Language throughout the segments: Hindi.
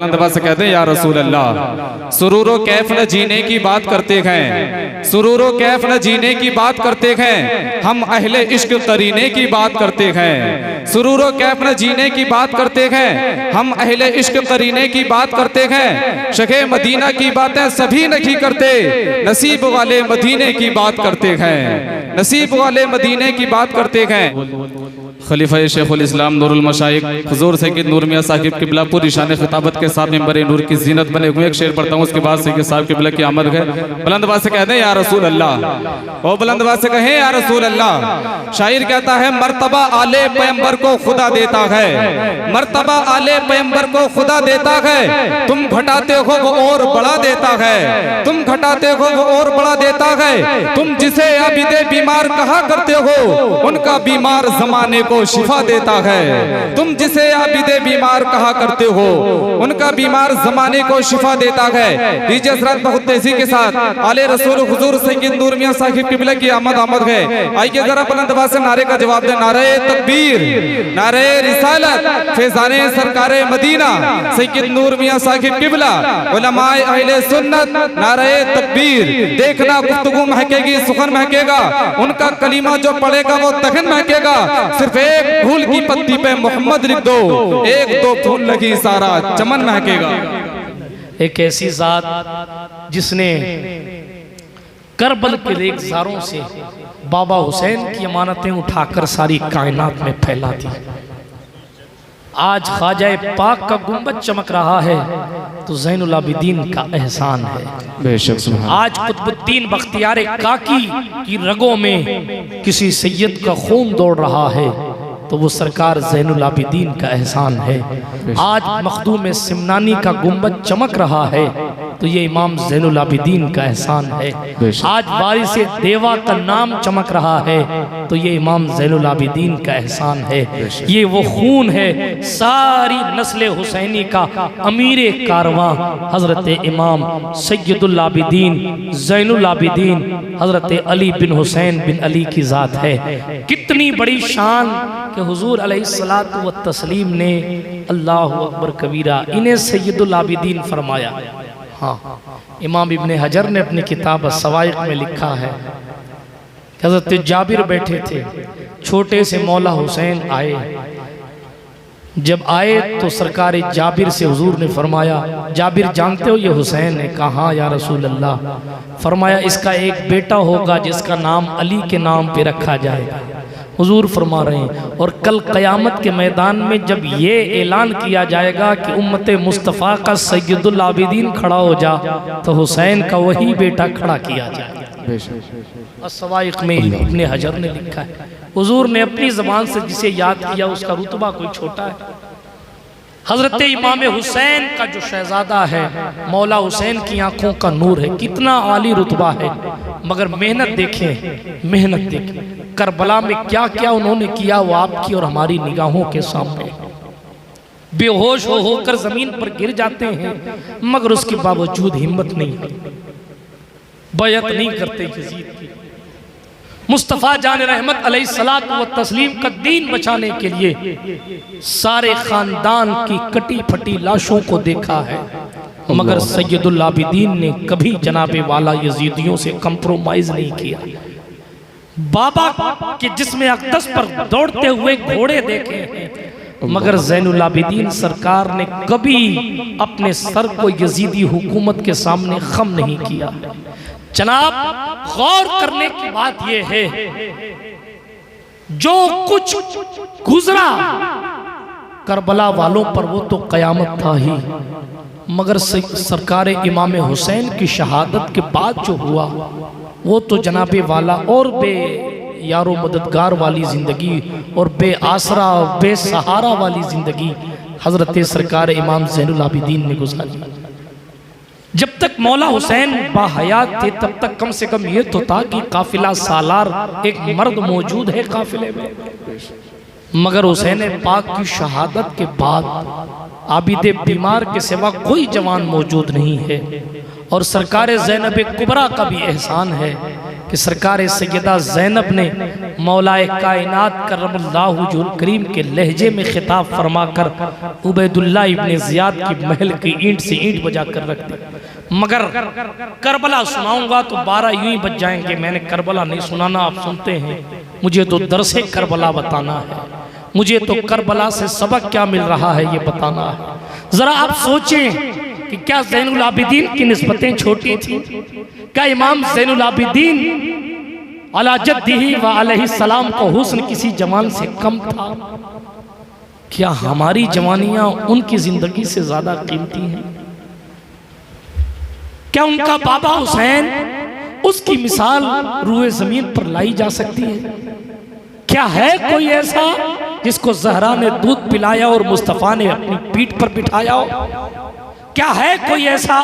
दफा से कहते हैं या रसूल अल्लाह, सुरूरो कैफ न जीने की बात करते हैं, सुरूरो कैफ न जीने की बात करते हैं, हम अहले इश्क करीने की बात करते हैं। सुरूरो कैफ न जीने की बात करते हैं, हम अहले इश्क करीने की बात करते हैं। शखे मदीना की बातें सभी नहीं करते, नसीब वाले मदीने की बात करते हैं, नसीब वाले मदीने की बात करते हैं। खलीफा शेखुल इस्लाम नूरुल मशाइख हुजूर सैयद नूर मियां साहिब किबला पूरी शान खिताबत के साथ मिंबर नूर की जीनत बने हुए एक शेर पढ़ता हूँ, उसके बाद सैयद साहब किबला की आमद है। बुलंद आवाज से कहते हैं या रसूल अल्लाह, ओ बुलंद आवाज से कहें या रसूल अल्लाह। शायर कहता है मर्तबा आले पैगंबर को खुदा देता है, मर्तबा आले पैगंबर को खुदा देता है। तुम घटाते हो वो और बढ़ा देता है, तुम घटाते हो वो और बढ़ा देता है। तुम जिसे आबिदे बीमार कहा करते हो, उनका बीमार जमाने को शिफा देता है। तुम जिसे आबिदे बीमार कहा करते हो, उनका बीमार जमाने को शिफा देता है। लीजिए हज़रात बहुत तेजी के साथ आले रसूल हुजूर सैयद नूर मियां साहिब किबला की आमद है। आइए जरा बुलंद आवाज से नारे का जवाब दें। नारे तकबीर, नारे रिसालत, फैज़ाने सरकारे मदीना सैयद नूर मियां साहिब किबला, उलमाए अहले सुन्नत, नारे तकबीर। देखना गुफ्तगू महकेगी, सुखन महकेगा, उनका कलीमा जो पढ़ेगा वो तखन महकेगा। सिर्फ एक फूल की पत्ती पे मोहम्मद लिख दो, एक दो फूल लगी सारा चमन महकेगा। एक ऐसी जात जिसने करबल के रेगजारों से बाबा हुसैन की अमानतें उठाकर सारी कायनात में फैला दी। आज ख्वाजा पाक का गुंबद चमक रहा है तो ज़ैनुल आबिदीन का एहसान है। बेशक आज कुतुबुद्दीन बख्तियार काकी की रगों में किसी सैयद का खून दौड़ रहा है तो वो सरकार ज़ैनुल आबिदीन का एहसान है। आज मखदूम सिमनानी का गुंबद चमक रहा है तो ये इमाम ज़ैनुल आबिदीन का एहसान है। आज वारिस देवा का नाम चमक रहा है तो ये इमाम ज़ैनुल आबिदीन का एहसान है। ये वो खून है सारी नस्ल हुसैनी का अमीर कारवां हज़रत इमाम सैयदुल आबिदीन ज़ैनुल आबिदीन हज़रत अली बिन हुसैन बिन अली की ज़ात है। कितनी बड़ी शान कि हुजूर अलैहिस्सलातु व तस्लीम ने अल्लाहु अकबर कबीरा इन्हें सैयदुल आबिदीन फरमाया। हाँ, इमाम इब्ने हजर ने अपनी किताब सवाइक में लिखा है कि हज़रत जाबिर बैठे थे, छोटे से मौला हुसैन आए। जब आए तो सरकार जाबिर से हुजूर ने फरमाया, जाबिर जानते हो ये हुसैन है? कहा हाँ या रसूल अल्लाह। फरमाया इसका एक बेटा होगा जिसका नाम अली के नाम पे रखा जाएगा। हुजूर फरमा रहे हैं और कल क़यामत के मैदान में जब ये ऐलान किया जाएगा कि उम्मत मुस्तफ़ा का सैयदुल आबिदीन खड़ा हो जा तो हुसैन का वही बेटा खड़ा किया जाएगा। सवाइक में इब्ने हजर ने लिखा है हुजूर ने अपनी ज़बान से जिसे याद किया उसका रुतबा कोई छोटा है। हज़रत इमाम हुसैन का जो शहजादा है, मौला हुसैन की आंखों का नूर है, कितना आली रुतबा है। मगर मेहनत देखें, मेहनत देखें करबला में क्या क्या उन्होंने किया वो आपकी और हमारी निगाहों के सामने। बेहोश होकर जमीन पर गिर जाते हैं मगर उसके बावजूद हिम्मत नहीं, बैअत नहीं करते यजीद की। मुस्तफ़ा जान रहमत अलैहिस्सलातु व तस्लीम का दीन बचाने के लिए सारे खानदान की कटी फटी लाशों को देखा है मगर सैयदुल आबिदीन ने कभी जनाबे वाला यजीदियों से कंप्रोमाइज नहीं किया। बाबा के जिस्म अक़दस पर दौड़ते हुए घोड़े देखे हैं मगर ज़ैनुल आबिदीन सरकार ने कभी अपने सर को यजीदी हुकूमत के सामने खम नहीं किया। जनाब गौर करने की बात यह है जो कुछ गुजरा करबला वालों पर वो तो क़यामत था ही मगर सरकार इमाम हुसैन की शहादत के बाद जो हुआ वो तो जनाबे वाला और बे यारो मददगार वाली ज़िंदगी और बे आसरा बेसहारा वाली ज़िंदगी हज़रत सरकार इमाम ज़ैनुल आबिदीन ने गुजारी। जब तक मौला हुसैन बाहयात थे तब तक कम से कम ये तो था कि काफिला सालार एक मर्द मौजूद है काफिले में। मगर हुसैन पाक की शहादत के बाद आबिदे बीमार के सिवा कोई जवान मौजूद नहीं है। और सरकार ज़ैनब कुबरा का भी एहसान है कि सरकार सैयदा ज़ैनब ने मौलाए कायनात करमल्लाहु वजहुल करीम के लहजे में खिताब फरमाकर उबैदुल्लाह इब्ने ज़ियाद की महल की ईंट से ईंट बजा कर रख दी। मगर करबला सुनाऊंगा तो 12 यूं ही बज जाएंगे। मैंने करबला नहीं सुनाना, आप सुनते हैं। मुझे तो दरसे करबला बताना है, मुझे तो करबला से सबक क्या मिल रहा है ये बताना है। जरा आप सोचें कि क्या ज़ैनुल आबिदीन की निस्बतें छोटी थी? क्या इमाम ज़ैनुल आबिदीन अला जद्दिही व अलैहि सलाम का हुस्न किसी जवान से कम था? क्या हमारी जवानियां उनकी जिंदगी से ज्यादा कीमती हैं? क्या उनका बाबा हुसैन, उसकी मिसाल रूए जमीन पर लाई जा सकती है? क्या है कोई ऐसा जिसको ज़हरा ने दूध पिलाया और मुस्तफ़ा ने अपनी पीठ पर बिठाया हो? क्या है कोई ऐसा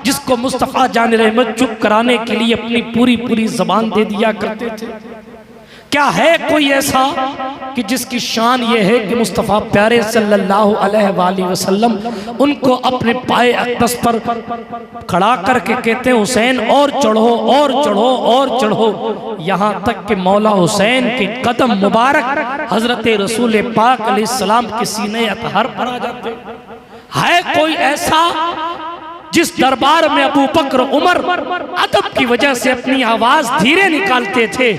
जिसको मुस्तफ़ा जान रहमत चुप कराने के लिए अपनी पूरी पूरी ज़बान दे दिया करते थे? क्या है कोई ऐसा कि जिसकी शान ये है कि मुस्तफ़ा प्यारे सल्लल्लाहु अलैहि वसल्लम उनको अपने पाए अक़दस पर खड़ा करके कहते हैं हुसैन और चढ़ो और चढ़ो और चढ़ो, यहाँ तक कि मौला हुसैन के कदम मुबारक हज़रत रसूल पाक अलैहिस्सलाम के सीने अतहर पर आ जाते? है कोई ऐसा जिस दरबार में अबू बकर उमर अदब की वजह से अपनी आवाज धीरे निकालते थे,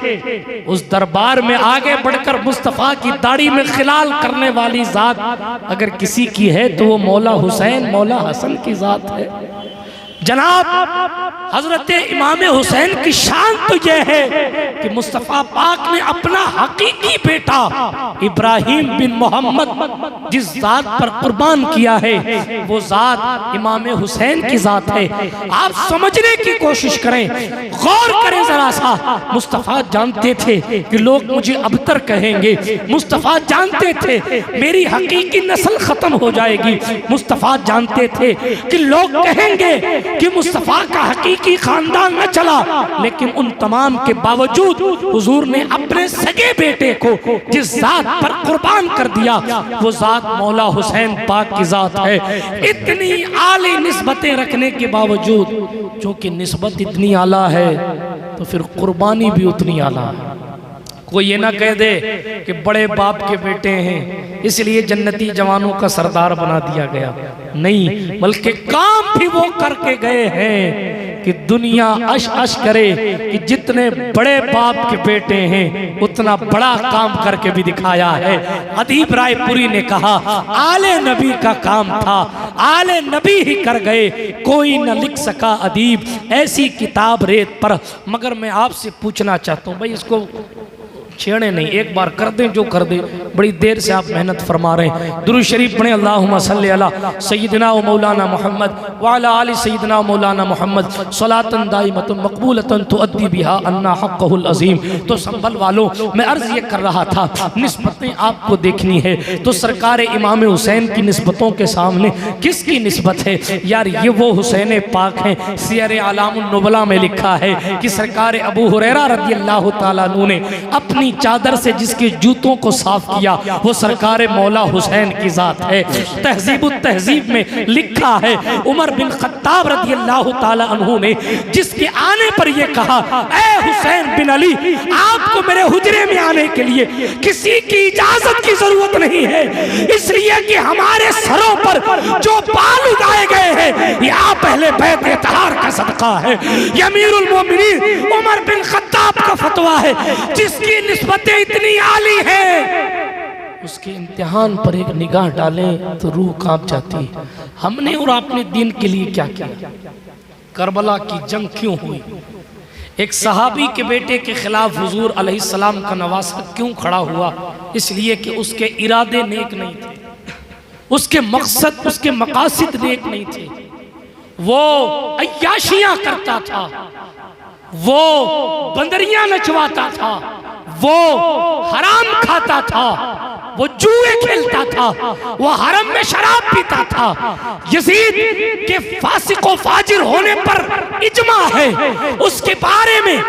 उस दरबार में आगे बढ़कर मुस्तफ़ा की दाढ़ी में खिलाल करने वाली जात अगर किसी की है तो वो मौला हुसैन, मौला हसन की जात है। जनाब हजरत इमाम हुसैन की शान तो यह है कि मुस्तफ़ा पाक ने अपना हकीकी बेटा इब्राहिम बिन मोहम्मद जिस जात पर कुर्बान किया है वो जात इमाम हुसैन की जात है। आप समझने की कोशिश करें, गौर करें जरा सा। मुस्तफ़ा जानते थे कि लोग मुझे अबतर कहेंगे, मुस्तफ़ा जानते थे मेरी हकीकी नस्ल खत्म हो जाएगी, मुस्तफ़ा जानते थे कि लोग कहेंगे कि मुस्तफ़ा का हकीकी खानदान न चला, लेकिन उन तमाम के बावजूद हुजूर ने अपने सगे बेटे को जिस जात पर कुर्बान कर दिया वो जात मौला हुसैन पाक की जात है। इतनी आली निस्बतें रखने के बावजूद, चूंकि निस्बत इतनी आला है तो फिर कुर्बानी भी उतनी आला है। कोई ये ना कह दे कि बड़े बाप के बेटे हैं इसलिए जन्नती जवानों का सरदार बना दिया गया, नहीं, बल्कि काम भी वो करके गए हैं कि दुनिया अश अश करे कि जितने बड़े बाप के बेटे हैं उतना बड़ा काम करके भी दिखाया है। अदीब रायपुरी ने कहा आले नबी का काम था, आले नबी ही कर गए, कोई न लिख सका अदीब ऐसी किताब रेत पर। मगर मैं आपसे पूछना चाहता हूँ भाई, इसको छेड़े नहीं, एक बार कर दें जो कर दें, बड़ी देर से आप मेहनत फरमा रहे हैं। दुरूद शरीफ पढ़ें, अल्लाहुम्मा सल्ली अला सय्यिदिना व मौलाना मोहम्मद व अला आलि सय्यिदिना व मौलाना मोहम्मद सलातन दाइमतन मकबूलतन तुअद्दी बिहा अन्ना हक़्क़हुल अज़ीम। तो संभल वालों, मैं अर्ज़ ये कर रहा था निस्बतें आपको देखनी है तो सरकार इमाम हुसैन की निस्बतों के सामने किसकी निस्बत है यार? ये वो हुसैन पाक हैं। सियर आलामुन नुबला में लिखा है कि सरकार अबू हुरैरा रज़ियल्लाहु तआला अन्हु ने अपनी चादर से जिसके जूतों को साफ किया वो सरकार मौला हुसैन की जात है। तहजीबुत तहजीब में लिखा है उमर बिन खत्ताब रज़ियल्लाहु ताला अन्हु ने जिसके आने पर यह कहा, ऐ हुसैन बिन अली, आपको मेरे हुजरे में आने के लिए किसी की इजाजत की जरूरत नहीं है, इसलिए कि हमारे सरों पर जो बाल उगाए गए हैं ये आप पहले बैत इतहार का सदका है। ये अमीरुल मोमिनीन उमर बिन खत्ताब का फतवा है, जिसकी निस्बतें इतनी आली हैं उसके इम्तिहान पर एक निगाह डालें तो रूह कांप जाती है। हमने और आपने दीन के लिए क्या किया? करबला की जंग क्यों हुई? एक सहाबी के बेटे के खिलाफ हुजूर अलैहिस्सलाम का नवासा क्यों खड़ा हुआ? इसलिए कि उसके इरादे नेक नहीं थे, उसके मकसद, उसके मकासिद नेक नहीं थे। वो अय्याशियां करता था, वो बंदरियां नचवाता था, वो हराम खाता था, वो जुए खेलता था, वो हरम में शराब पीता था। यजीद के फासिक व फाजिर होने पर इजमा है, उसके बारे में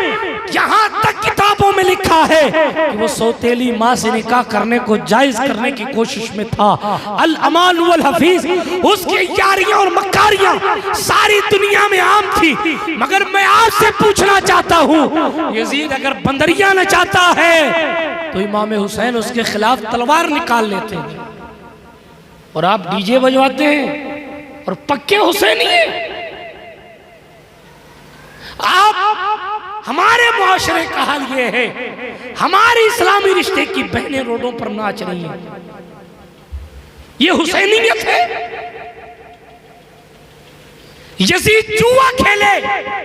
यहाँ तक किताबों में लिखा है कि वो सौतेली माँ से निकाह करने को जायज करने की कोशिश में था। अल अमान वल हफीज, उसकी यारियां और मकारियां सारी दुनिया में आम थी। मगर मैं आपसे पूछना चाहता हूँ, यजीद अगर बंदरिया न चाहता है तो इमाम हुसैन उसके खिलाफ तलवार निकाल लेते हैं, और आप डीजे बजवाते हैं और पक्के हुसैनी हैं। आप, हमारे मुआशरे का हाल ये है, हमारे इस्लामी रिश्ते की बहनें रोडों पर नाच रही हैं, ये हुसैनियत है। यजीद जुआ खेले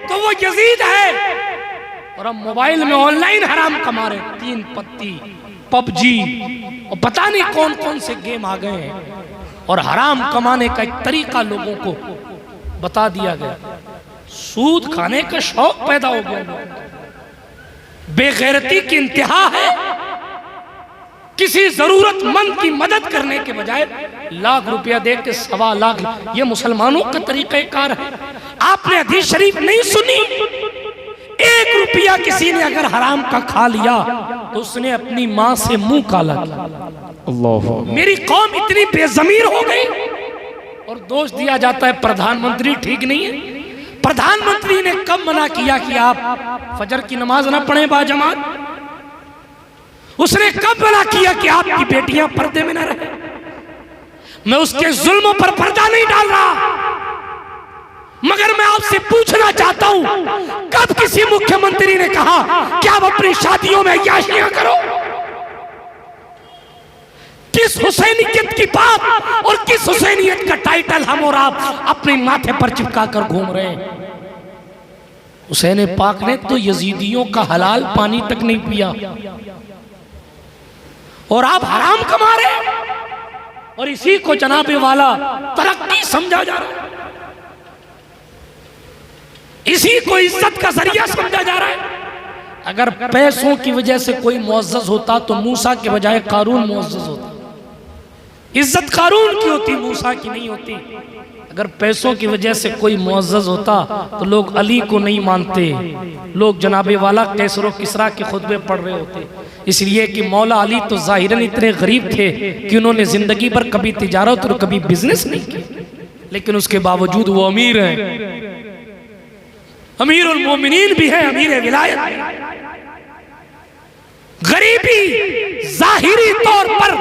तो वो यजीद है, और अब मोबाइल में ऑनलाइन हराम कमा रहे, 3 पत्ती, पबजी और पता नहीं कौन कौन से गेम आ गए हैं, और हराम कमाने का एक तरीका लोगों को बता दिया गया। सूद खाने का शौक पैदा हो गया, बेगैरती की इंतहा है। किसी जरूरतमंद की मदद करने के बजाय लाख रुपया दे के 1.25 लाख, ये मुसलमानों का तरीक़ाकार है। आपने हदीस शरीफ नहीं सुनी? 1 रुपया किसी ने अगर हराम का खा लिया तो उसने अपनी माँ से मुंह काला किया। अल्लाह, मेरी कौम इतनी बेज़मीर हो गई। और दोष दिया जाता है प्रधानमंत्री ठीक नहीं है। प्रधानमंत्री ने कब मना किया कि आप फजर की नमाज ना पढ़ें बाजमात? उसने कब मना किया कि आपकी बेटियां पर्दे में ना रहें? मैं उसके जुल्मों पर पर्दा नहीं डाल रहा, मगर मैं आपसे पूछना चाहता हूं, कब किसी मुख्यमंत्री ने कहा कि आप अपनी शादियों में अय्याशियां करो? किस हुसैनियत की बात और किस हुसैनियत का टाइटल हम और आप अपने माथे पर चिपका कर घूम रहे हैं? हुसैन पाक ने तो यजीदियों का हलाल पानी तक नहीं पिया, और आप हराम कमा रहे हैं, और इसी को जनाबे वाला तरक्की समझा जा रहा है, इसी को इज्जत का जरिया समझा जा रहा है। अगर पैसों की वजह से कोई मुअज़्ज़ज़ होता तो मूसा के बजाय कारून मुअज़्ज़ज़ होता। इज्जत कारून की होती, मूसा की नहीं होती। अगर पैसों की वजह से कोई मुअज़्ज़ज़ होता तो लोग अली को नहीं मानते, लोग जनाबे वाला कैसर व किसरा के खुतबे पढ़ रहे होते। इसलिए कि मौला अली तो ज़ाहिरन इतने गरीब थे कि उन्होंने जिंदगी भर कभी तिजारत और कभी बिजनेस नहीं की, लेकिन उसके बावजूद वो अमीर हैं, अमीरुल मोमिनीन भी है, अमीर विलायत है। गरीबी जाहिरी तौर पर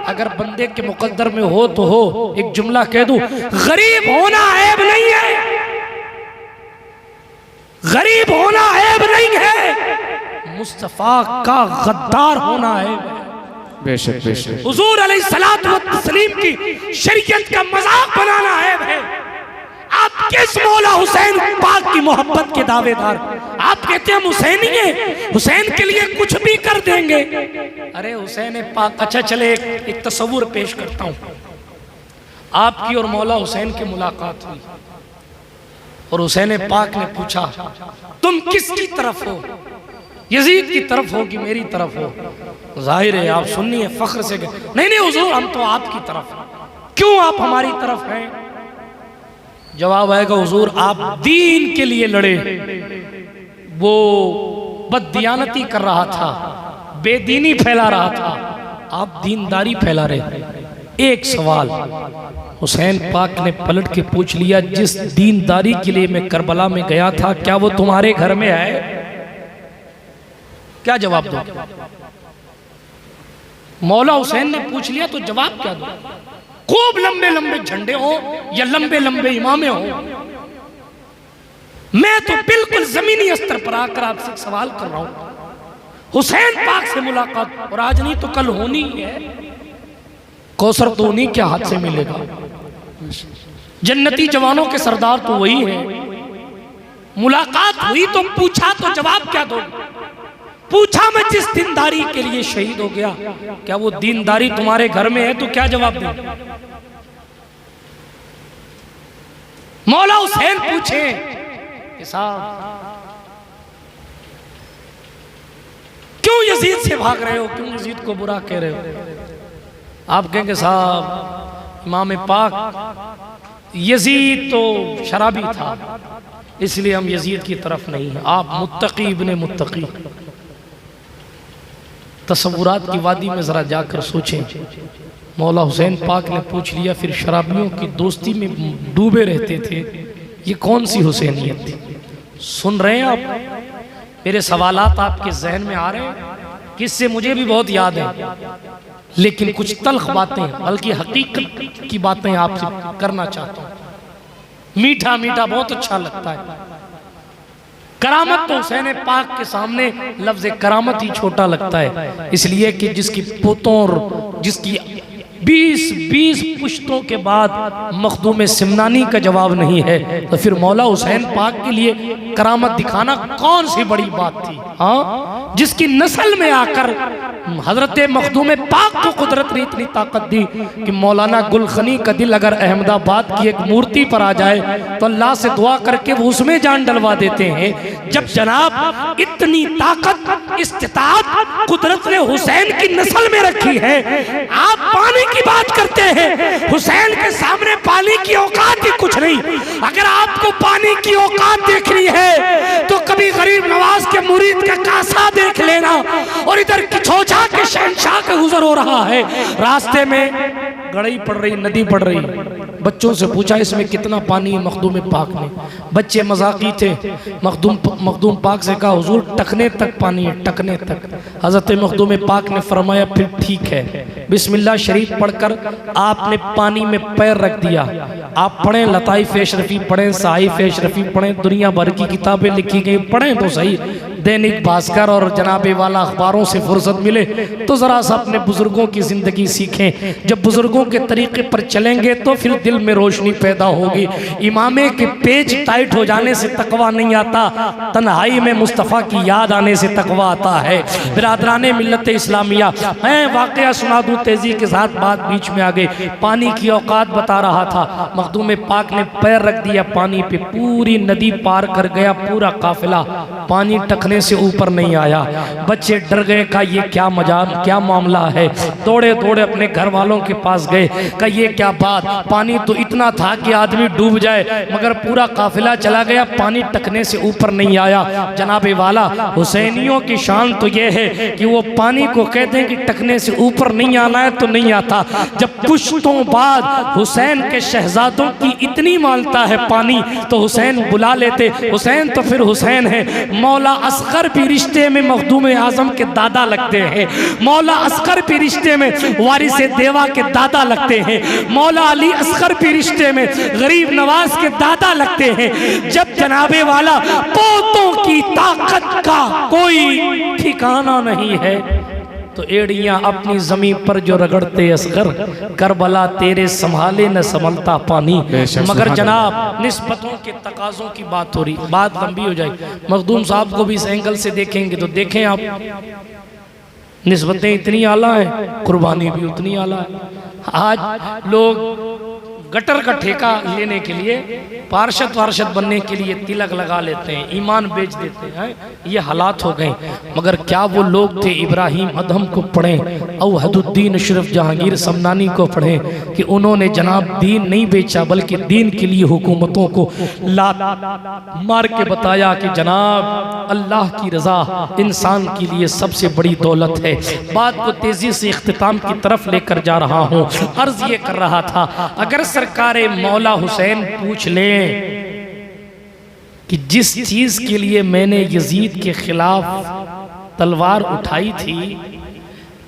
अगर बंदे के मुकद्दर में हो तो हो। एक जुमला कह दूं, गरीब होना ऐब नहीं है, गरीब होना ऐब नहीं है, मुस्तफा का गद्दार होना ऐब है। बेशक बेशक। हुजूर अलैहिस्सलातु व तस्लीम की शरीयत का मजाक बनाना ऐब है। आप किस मौला हुसैन पाक की मोहब्बत के दावेदार? आप कहते हैं हुसैनी है, हुसैन के लिए कुछ भी कर देंगे। अरे हुसैन पाक, अच्छा चले एक तस्वुर पेश करता हूं। आपकी और मौला हुसैन की मुलाकात हुई, और हुसैन पाक ने पूछा तुम किसकी तरफ हो? यजीद की तरफ हो कि मेरी तरफ हो? जाहिर है आप सुन्नी है, फख्र से नहीं नहीं हुजूर हम तो आपकी तरफ। क्यों आप हमारी तरफ हैं? जवाब आएगा हुजूर आप दीन के लिए लड़े, वो बददियानती कर रहा था, बेदीनी फैला रहा था, आप दीनदारी फैला रहे। एक सवाल हुसैन पाक ने पलट के पूछ लिया, जिस दीनदारी के लिए मैं करबला में गया था क्या वो तुम्हारे घर में है? क्या जवाब दो? मौला हुसैन ने पूछ लिया तो जवाब क्या दो? खूब लंबे लंबे झंडे हो या लंबे लंबे इमामे हो, मैं तो बिल्कुल जमीनी स्तर पर आकर आपसे सवाल कर रहा हूं। हुसैन पाक से मुलाकात, और आज नहीं तो कल होनी है। कौसर तो उन्हीं के हाथ से मिलेगा, जन्नती जवानों के सरदार तो वही है। मुलाकात हुई तो पूछा तो जवाब क्या दो? पूछा मैं जिस दीनदारी के लिए शहीद हो गया, क्या वो दीनदारी तुम्हारे घर में है? तो क्या जवाब दे? मौला हुसैन पूछे साहब क्यों यजीद से भाग रहे हो, क्यों यजीद को बुरा कह रहे हो? आप कहेंगे साहब इमाम पाक यजीद तो शराबी था, इसलिए हम यजीद की तरफ नहीं हैं। आप मुत्तकी इब्ने मुत्तकी, तसव्वुरात की वादी में ज़रा जाकर सोचें। मौला हुसैन पाक ने पूछ लिया, फिर शराबियों की दोस्ती में डूबे रहते थे, ये कौन सी हुसैनियत थी? सुन रहे हैं आप? मेरे सवालात आपके जहन में आ रहे हैं? किससे मुझे भी बहुत याद है, लेकिन कुछ तल्ख बातें, बल्कि हकीकत की बातें आपसे करना चाहता हूँ। मीठा मीठा बहुत अच्छा लगता है। करामत तो हुसैन पाक के सामने लफ्ज़ करामत ही छोटा लगता है, इसलिए कि जिसकी पोतों और जिसकी 20 पुश्तों के बाद मखदूम सिमनानी का जवाब नहीं है, तो फिर मौला हुसैन पाक के लिए करामत दिखाना कौन सी बड़ी बात थी? हाँ, जिसकी नस्ल में आकर हजरत मखदूम पाक को कुदरत ने इतनी ताकत दी कि मौलाना गुलखनी का दिल अगर अहमदाबाद की एक मूर्ति पर आ जाए तो अल्लाह से दुआ करके वो उसमें जान डलवा देते हैं। जब जनाब इतनी ताकत इस्तिताअत कुदरत ने हुसैन की नस्ल में रखी है, आप पानी की बात करते हैं, हुसैन के सामने पानी की औकात ही कुछ नहीं। अगर आपको पानी की औकात देखनी है तो कभी गरीब नवाज के मुरीद का कासा देख लेना, और इधर किछोजा के शहंशाह का गुजर हो रहा है, रास्ते में गड़ई पड़ रही, नदी पड़ रही। बच्चों से पूछा इसमें कितना पानी है? मखदूम पाक ने, बच्चे मजाकी थे, मखदूम पाक से कहा हुजूर टकने तक पानी है, टकने तक। हजरत मखदूम पाक ने फरमाया फिर ठीक है, बिस्मिल्लाह शरीफ पढ़कर आपने पानी में पैर रख दिया। आप पढ़ें, लताइफ अशरफी पढ़ें, साहिफ अशरफी पढ़ें, दुनिया भर की किताबें लिखी गई पढ़ें तो सही, दैनिक भास्कर और जनाबे वाला अखबारों से फुर्सत मिले तो ज़रा सा अपने बुजुर्गों की ज़िंदगी सीखें। जब बुजुर्गों के तरीके पर चलेंगे तो फिर दिल में रोशनी पैदा होगी। इमामे के पेच टाइट हो जाने से तकवा नहीं आता, तन्हाई में मुस्तफ़ा की याद आने से तकवा आता है। बिरादराने मिल्लत इस्लामिया, मैं वाक़या सुना दूँ तेज़ी के साथ, बात बीच में आ गई। पानी की औकात बता रहा था, मखदूम पाक ने पैर रख दिया पानी पे, पूरी नदी पार कर गया पूरा काफिला, पानी टकने से ऊपर नहीं आया। बच्चे डर गए, कहा ये क्या मजाक, क्या मामला है? दौड़े दौड़े अपने घर वालों के पास गए, कहा ये क्या बात, पानी तो इतना था कि आदमी डूब जाए, मगर पूरा काफिला चला गया, पानी टकने से ऊपर नहीं आया। जनाबे वाला हुसैनियों की शान तो ये है कि वो पानी को कहते हैं कि टकने से ऊपर नहीं आना है तो नहीं आता। जब पुश्तों बाद हुसैन के शहजादों की इतनी मानता है पानी, तो हुसैन बुला लेते। हुसैन तो फिर हुसैन है, मौला असगर भी रिश्ते में मखदूम आजम के दादा लगते हैं, मौला असगर भी रिश्ते में वारिस देवा के दादा लगते हैं, मौला अली असगर भी रिश्ते में गरीब नवाज के दादा लगते हैं। जब जनाबे वाला पोतों की ताकत का कोई ठिकाना नहीं है, तो एड़ियां अपनी जमीन पर जो रगड़ते असगर, करबला तेरे संभाले न संभलता पानी। मगर जनाब निस्बतों के तकाजों की बात हो रही, बात लंबी हो जाएगी। मखदूम साहब को भी इस एंगल से देखेंगे तो देखें आप, निस्बतें इतनी आला है, कुर्बानी भी उतनी आला है। आज लोग गटर का ठेका लेने के लिए, पार्षद वार्षद बनने के लिए तिलक लगा लेते हैं, ईमान बेच देते हैं, ये हालात हो गए। मगर क्या वो लोग थे इब्राहिम अदहम को पढ़ें, औहदुद्दीन अशरफ जहांगीर समनानी को पढ़ें कि उन्होंने जनाब दीन नहीं बेचा, बल्कि दीन के लिए हुकूमतों को लात मार के बताया कि जनाब अल्लाह की रज़ा इंसान के लिए सबसे बड़ी दौलत है। बात को तेज़ी से इख्तिताम की तरफ लेकर जा रहा हूँ। अर्ज़ ये कर रहा था, अगर सरकारे मौला हुसैन पूछ लें कि जिस चीज के लिए मैंने यजीद के खिलाफ तलवार उठाई थी,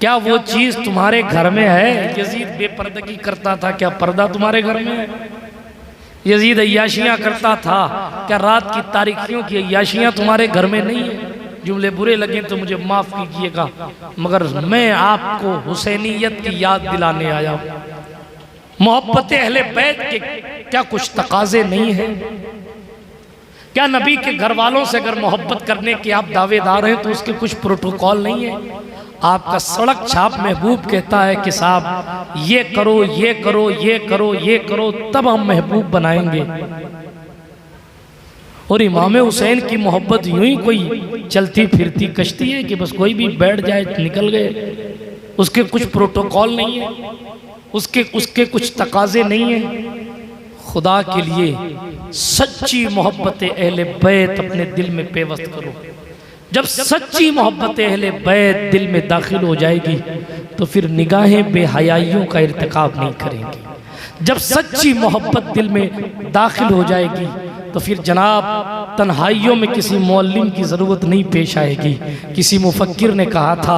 क्या वो चीज तुम्हारे घर में है? यजीद बेपर्दगी करता था, क्या पर्दा तुम्हारे घर में है? यजीद अय्याशियां करता था, क्या रात की तारीखियों की अय्याशियां तुम्हारे घर में नहीं है? जुमले बुरे लगे तो मुझे माफ कीजिएगा, मगर मैं आपको हुसैनियत की याद दिलाने आया हूं। मोहब्बत अहले बैत के क्या कुछ तकाजे नहीं है? क्या नबी के घर वालों से अगर मोहब्बत करने के आप दावेदार हैं तो उसके कुछ प्रोटोकॉल नहीं है? आपका सड़क छाप महबूब कहता है कि साहब ये करो, ये करो, ये करो, ये करो, तब हम महबूब बनाएंगे। और इमाम हुसैन की मोहब्बत यूं ही कोई चलती फिरती कश्ती है कि बस कोई भी बैठ जाए निकल गए, उसके कुछ प्रोटोकॉल नहीं है, उसके कुछ तकाजे नहीं है। खुदा के लिए सच्ची मोहब्बत अहले बैत अपने दिल में पेवस्त करो। जब सच्ची मोहब्बत अहले बैत दिल में दाखिल हो जाएगी तो फिर निगाहें बेहयाइयों का इर्तिकाब नहीं करेंगी। जब सच्ची मोहब्बत दिल में दाखिल हो जाएगी तो फिर जनाब तन्हाइयों में किसी मौल्लिम की ज़रूरत नहीं पेश आएगी। किसी मुफक्किर ने कहा था,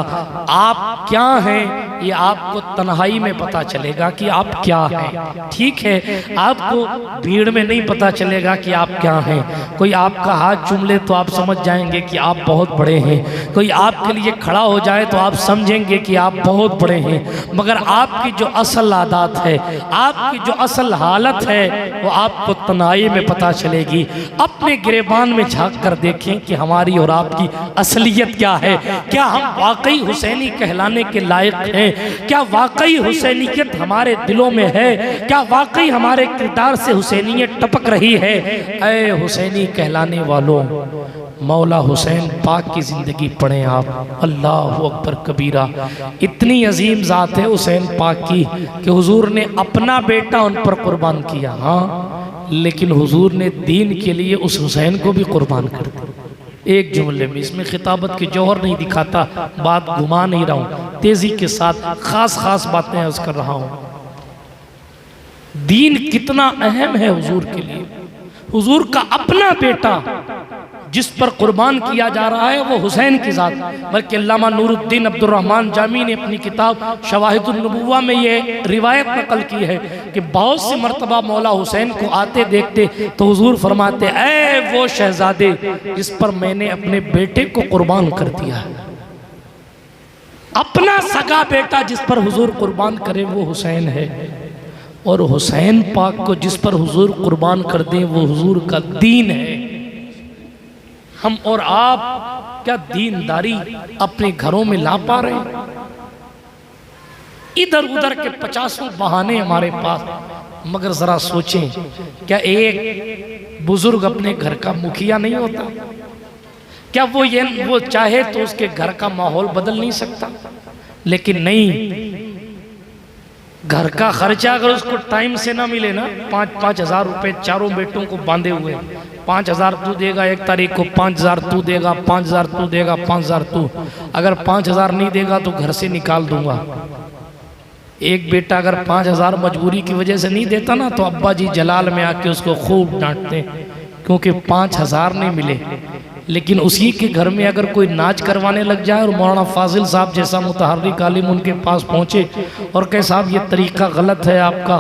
आप क्या हैं ये आपको तन्हाई में पता चलेगा कि आप क्या हैं। ठीक है, आपको भीड़ में नहीं पता चलेगा कि आप क्या हैं। कोई आपका हाथ चूम ले तो आप समझ जाएंगे कि आप बहुत बड़े हैं। कोई आपके लिए खड़ा हो जाए तो आप समझेंगे कि आप बहुत बड़े हैं। मगर आपकी जो असल आदत है, आपकी जो असल हालत है, वो आपको तन्हाई में पता चलेगी। अपने गिरेबान में झांक कर देखें कि हमारी और आपकी असलियत क्या है। क्या हम वाकई हुसैनी कहलाने के लायक हैं? क्या वाकई हुसैनियत हमारे दिलों में है? क्या वाकई हमारे किरदार से हुसैनियत टपक रही है? ऐ हुसैनी कहलाने वालों, मौला हुसैन पाक की ज़िंदगी पढ़ें आप। अल्लाह अकबर कबीरा। इतनी अजीम ज़ात है हुसैन पाक की कि हुजूर ने अपना बेटा उन पर कुर्बान किया। हाँ, लेकिन हुजूर ने दीन के लिए उस हुसैन को भी कुर्बान कर दिया। एक जुमले में, इसमें खिताबत के जौहर नहीं दिखाता, बात घुमा नहीं रहा हूँ, तेजी के साथ खास खास बातें अर्ज कर रहा हूँ। दीन कितना अहम है हुजूर के लिए। हुजूर का अपना बेटा जिस पर कुर्बान किया जा रहा है वो हुसैन की ज़ात। बल्कि अल्लामा नूरुद्दीन अब्दुर्रहमान जामी ने अपनी किताब शवाहिदुन नबुव्वा में ये रिवायत नकल की है कि बहुत सी मरतबा मौला हुसैन को आते देखते तो हुजूर फरमाते, ऐ वो शहजादे जिस पर मैंने अपने बेटे को कुर्बान कर दिया है। अपना सगा बेटा जिस पर हुजूर कुर्बान करे वो हुसैन है, और हुसैन पाक को जिस पर हुजूर कुर्बान कर दें वो हुजूर का दीन है। हम और आप क्या दीनदारी अपने घरों में ला पा रहे हैं? इधर उधर के 50 बहाने हमारे पास। मगर जरा सोचें, क्या एक बुजुर्ग अपने घर का मुखिया नहीं होता? क्या वो चाहे तो उसके घर का माहौल बदल नहीं सकता? लेकिन नहीं, घर का खर्चा अगर उसको टाइम से ना मिले ना, 5-5 हजार रुपए चारों बेटों को बांधे हुए, 5,000 तू देगा एक तारीख को, 5,000 तू देगा, 5,000 तू देगा, 5,000 तू। अगर 5,000 नहीं देगा तो घर से निकाल दूंगा। एक बेटा अगर 5,000 मजबूरी की वजह से नहीं देता ना तो अब्बा जी जलाल में आके उसको खूब डांटते, क्योंकि 5,000 नहीं मिले। लेकिन उसी के घर में अगर कोई नाच करवाने लग जाए और मौलाना फाजिल साहब जैसा मुतहर्रिक आलिम उनके पास पहुंचे और कहे, साहब ये तरीका गलत है आपका,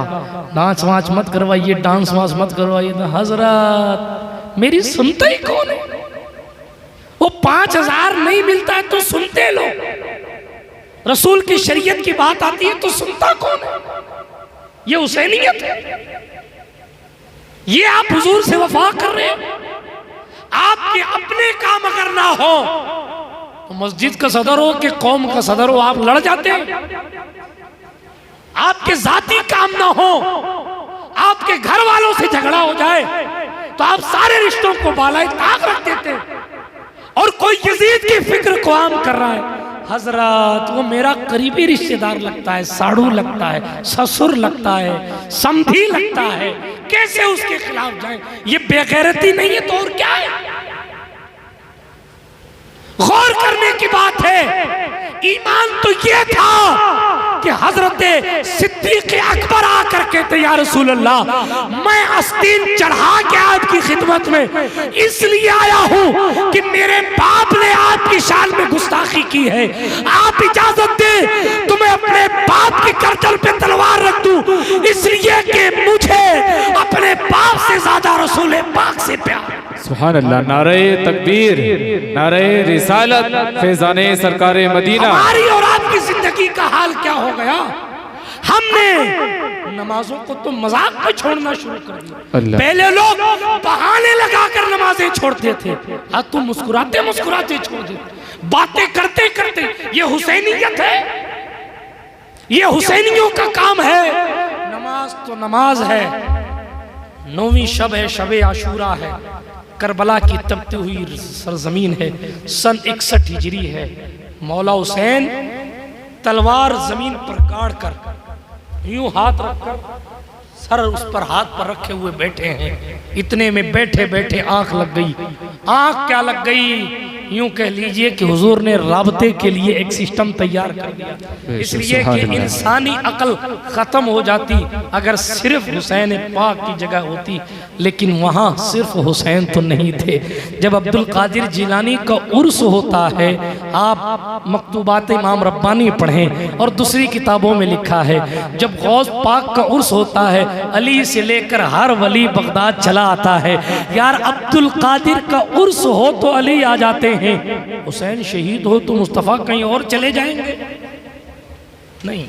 नाच वाच मत करवाइए, डांस वांस मत करवाइए, तो हजरत मेरी सुनता ही कौन है? वो 5,000 नहीं मिलता है तो सुनते लोग। रसूल की शरीयत की बात आती है तो सुनता कौन है? ये हुसैनियत है। ये आप हुजूर से वफा कर रहे हैं। आपके अपने काम अगर ना हो तो मस्जिद का सदर हो कि कौम का सदर हो, आप लड़ जाते हैं। आपके जाती काम ना हो, आपके घर वालों से झगड़ा हो जाए तो आप सारे रिश्तों को बालाए ताक रख देते हैं। और कोई यजीद की फिक्र को आम कर रहा है, हजरत वो मेरा करीबी रिश्तेदार लगता है, साड़ू लगता है, ससुर लगता है, समधी लगता है, कैसे उसके खिलाफ जाए? ये बेगैरती नहीं है तो और क्या है? गौर करने की बात है। ईमान तो ये था कि हजरत सिद्दीक अकबर आकर कहते, या रसूल अल्लाह, मैं आस्तीन चढ़ा के आपकी खिदमत में इसलिए आया हूं कि मेरे बाप ने आपकी शान में गुस्ताखी की है। आप इजाजत दे तो मैं अपने बाप की गर्दन पे तलवार रख दूं, इसलिए कि मुझे अपने बाप से ज्यादा रसूल पाक से प्यार। सुभान अल्लाह। नारे तकबीर, नारे रिसालत, फैजाने सरकारे मदीना। हमारी और आपकी जिंदगी का हाल क्या हो गया? हमने नमाजों को तो मजाक में छोड़ना शुरू कर दिया। पहले लोग बहाने लगाकर नमाजें छोड़ते थे, आज तुम मुस्कुराते मुस्कुराते छोड़ देते, बातें करते करते। ये हुसैनियत है, ये हुसैनियों का काम है। नमाज तो नमाज है, 9वीं शब है, शब आशूरा है, करबला की तपती हुई सरजमीन है, सन 61 हिजरी है। मौला हुसैन तलवार जमीन पर गाड़ कर यूं हाथ रखकर पत्थर उस पर हाथ पर रखे हुए बैठे हैं। इतने में बैठे बैठे आंख लग गई। आंख क्या लग गई, यूं कह लीजिए कि हुजूर ने राबते के लिए एक सिस्टम तैयार कर दिया, इसलिए कि इंसानी अकल खत्म हो जाती अगर सिर्फ हुसैन पाक की जगह होती। लेकिन वहाँ सिर्फ हुसैन तो नहीं थे। जब अब्दुल कादिर जिलानी का उर्स होता है, आप मकतूबात इमाम रब्बानी पढ़ें और दूसरी किताबों में लिखा है, जब गौस पाक का उर्स होता है अली से लेकर हर वली बगदाद चला आता है। यार अब्दुल कादिर का उर्स हो तो अली आ जाते हैं, हुसैन शहीद हो तो मुस्तफ़ा कहीं और चले जाएंगे? नहीं,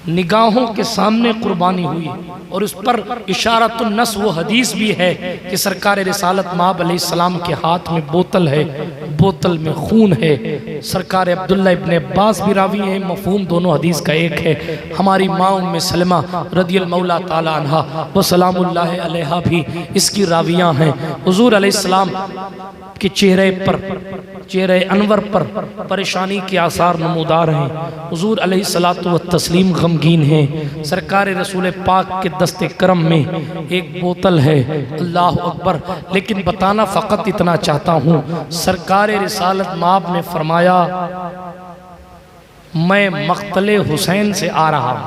निगाहों के सामने कुर्बानी हुई और उस पर इशारतुन नस वो हदीस भी है कि सरकार रिसालत माब अलैहिस्सलाम के हाथ में बोतल है, बोतल में खून है। सरकार अब्दुल्ला इब्ने अब्बास भी रावी हैं, मफहूम दोनों हदीस का एक है। हमारी माँ उम्मे सलमा रदियल मौला ताला अन्हा व सलामुल्लाह अलैहा भी इसकी रावियाँ हैं। हुजूर अलैहिस्सलाम के चेहरे पर, चेहरे अनवर पर परेशानी के आसार नमूदार हैं। हुजूर अलैहिस्सलातु व तस्लीम गमगीन हैं। सरकार रसूल पाक के दस्ते करम में एक बोतल है, अल्लाह अकबर। लेकिन बताना फ़कत इतना चाहता हूँ, सरकार रिसालत माब ने फरमाया मैं मक़तले हुसैन से आ रहा हूँ,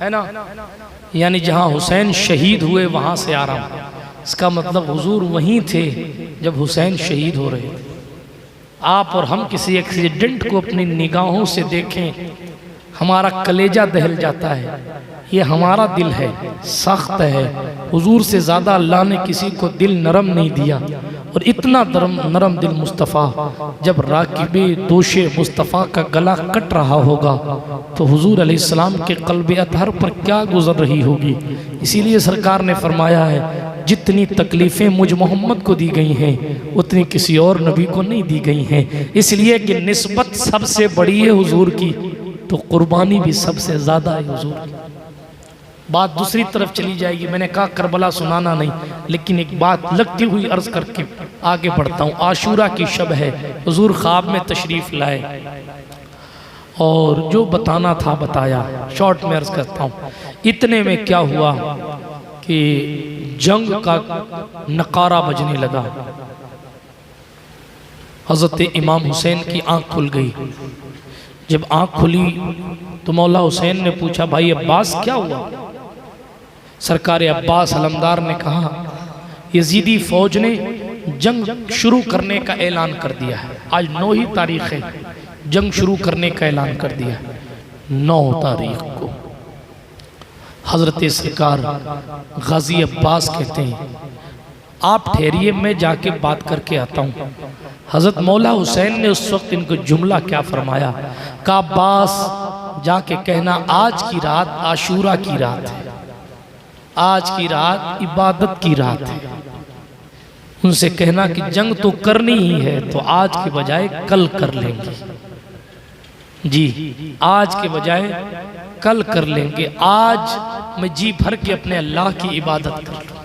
है ना, यानी जहाँ हुसैन शहीद हुए वहाँ से आ रहा हूँ। इसका मतलब हुजूर वहीं थे जब हुसैन शहीद हो रहे थे। आप और हम किसी एक्सीडेंट को अपनी निगाहों से देखें, हमारा कलेजा दहल जाता है। ये हमारा दिल है, सख्त है। हुजूर से ज़्यादा अल्लाह ने किसी को दिल नरम नहीं दिया। और इतना नरम दिल मुस्तफ़ा, जब राकिबे दोशे मुस्तफ़ा का गला कट रहा होगा तो हुजूर अलैहिस्सलाम के क़ल्बे अतहर पर क्या गुजर रही होगी। इसीलिए सरकार ने फरमाया है जितनी तकलीफ़ें मुझ मोहम्मद को दी गई हैं उतनी किसी और नबी को नहीं दी गई हैं। इसलिए कि निस्बत सबसे बड़ी है हुजूर की, तो कुर्बानी भी सबसे ज़्यादा है हुजूर की। बात दूसरी तरफ चली जाएगी। मैंने कहा करबला सुनाना नहीं, लेकिन एक बात लगती हुई अर्ज़ करके आगे बढ़ता हूँ। आशूरा की शब है, हुजूर ख्वाब में तशरीफ़ लाए और जो बताना था बताया। शॉर्ट में अर्ज़ करता हूँ। इतने में क्या हुआ कि जंग का नकारा बजने लगा। हज़रत इमाम हुसैन की आँख खुल गई। जब आँख खुली तो मौला हुसैन ने पूछा भाई अब्बास क्या हुआ? सरकार अब्बास अलमदार ने कहा यजीदी फौज ने जंग शुरू करने का ऐलान कर दिया है। आज 9 ही तारीख है, जंग शुरू करने का ऐलान कर दिया है। 9 तारीख को हजरत सरकार गाजी अब्बास कहते हैं आप ठहरिए, मैं जाके बात करके आता हूँ। हजरत मौला हुसैन ने उस वक्त इनको जुमला क्या फरमाया, का अब्बास जाके कहना आज की रात आशूरा की रात है, आज की रात इबादत की रात है। उनसे कहना कि जंग तो करनी ही है तो आज के बजाय कल कर लेंगे। जी, आज के बजाय कल कर लेंगे। आज मैं जी भर के अपने अल्लाह की इबादत कर लूँ,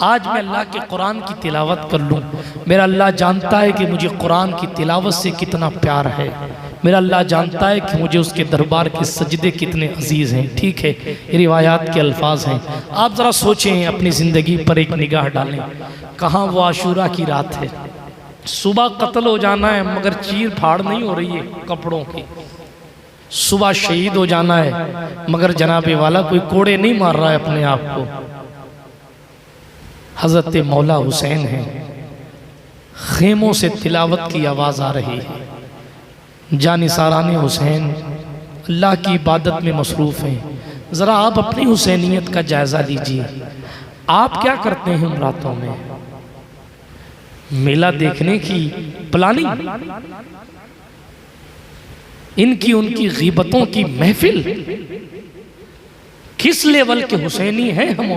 आज मैं अल्लाह के कुरान की तिलावत कर लूँ। मेरा अल्लाह जानता है कि मुझे कुरान की तिलावत से कितना प्यार है। मेरा अल्लाह जानता है कि मुझे उसके दरबार के सजदे कितने अजीज़ हैं। ठीक है, ये रिवायात के अल्फाज हैं। आप ज़रा सोचें, अपनी ज़िंदगी पर एक निगाह डालें। कहाँ वो आशूरा की रात है, सुबह कत्ल हो जाना है मगर चीर फाड़ नहीं हो रही है कपड़ों की। सुबह शहीद हो जाना है मगर जनाबे वाला कोई कोड़े नहीं मार रहा है अपने आप को। हज़रत मौला हुसैन हैं, खेमों से तिलावत की आवाज़ आ रही है। जानिसारान हुसैन अल्लाह की इबादत में मसरूफ़ हैं। ज़रा आप अपनी हुसैनियत का जायज़ा लीजिए। आप क्या करते हैं उन रातों में? मेला देखने की प्लानिंग, इनकी उनकी ग़ीबतों की महफिल। किस लेवल के हुसैनी हैं हम?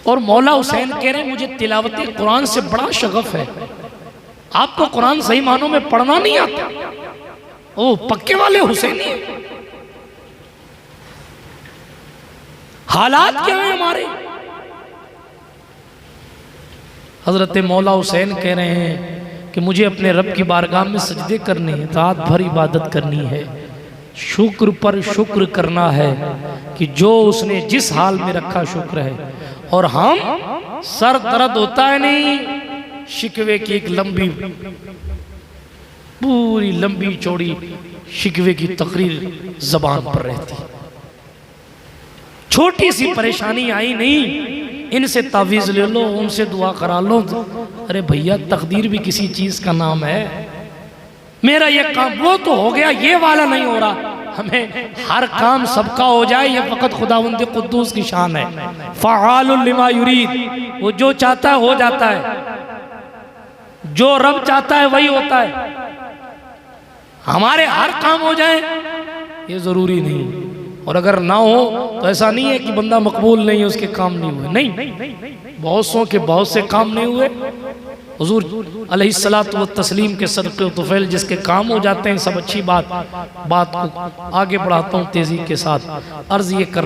और मौला हुसैन कह रहे हैं मुझे तिलावत कुरान से बड़ा शगफ है। आपको कुरान सही मानों में पढ़ना नहीं आता? ओ पक्के वाले हुसैनी। हालात क्या है हमारे? हजरत मौला हुसैन कह रहे हैं कि मुझे अपने रब की बारगाह में सजदे करने हैं, रात भर इबादत करनी है। शुक्र पर शुक्र करना है कि जो उसने जिस हाल में रखा शुक्र है। और हम सर दर्द होता है नहीं, शिकवे की एक लंबी पूरी लंबी चौड़ी शिकवे की तकरीर जबान पर रहती, छोटी सी परेशानी आई नहीं, इनसे तावीज़ ले लो, उनसे दुआ करा लो। अरे भैया तकदीर भी किसी चीज का नाम है। मेरा ये काम वो तो हो गया, ये वाला नहीं हो रहा। हमें हर काम सबका हो जाए, ये फकत खुदावंद कुद्दूस की शान है। फ़आलुल लिमा युरीद, वो जो चाहता है हो जाता है, जो रब चाहता है वही होता है। हमारे हर काम हो जाए ये जरूरी नहीं, और अगर ना हो तो ऐसा नहीं है कि बंदा मकबूल नहीं है, उसके काम नहीं हुए। नहीं, बहुत सौ के बहुत से काम नहीं हुए। हुजूर अलैहिस्सलातु व तस्लीम के सदक़े तुफ़ैल जिसके काम हो जाते हैं, सब अच्छी बात को आगे बढ़ाता हूँ तेज़ी के साथ। अर्ज़ ये कर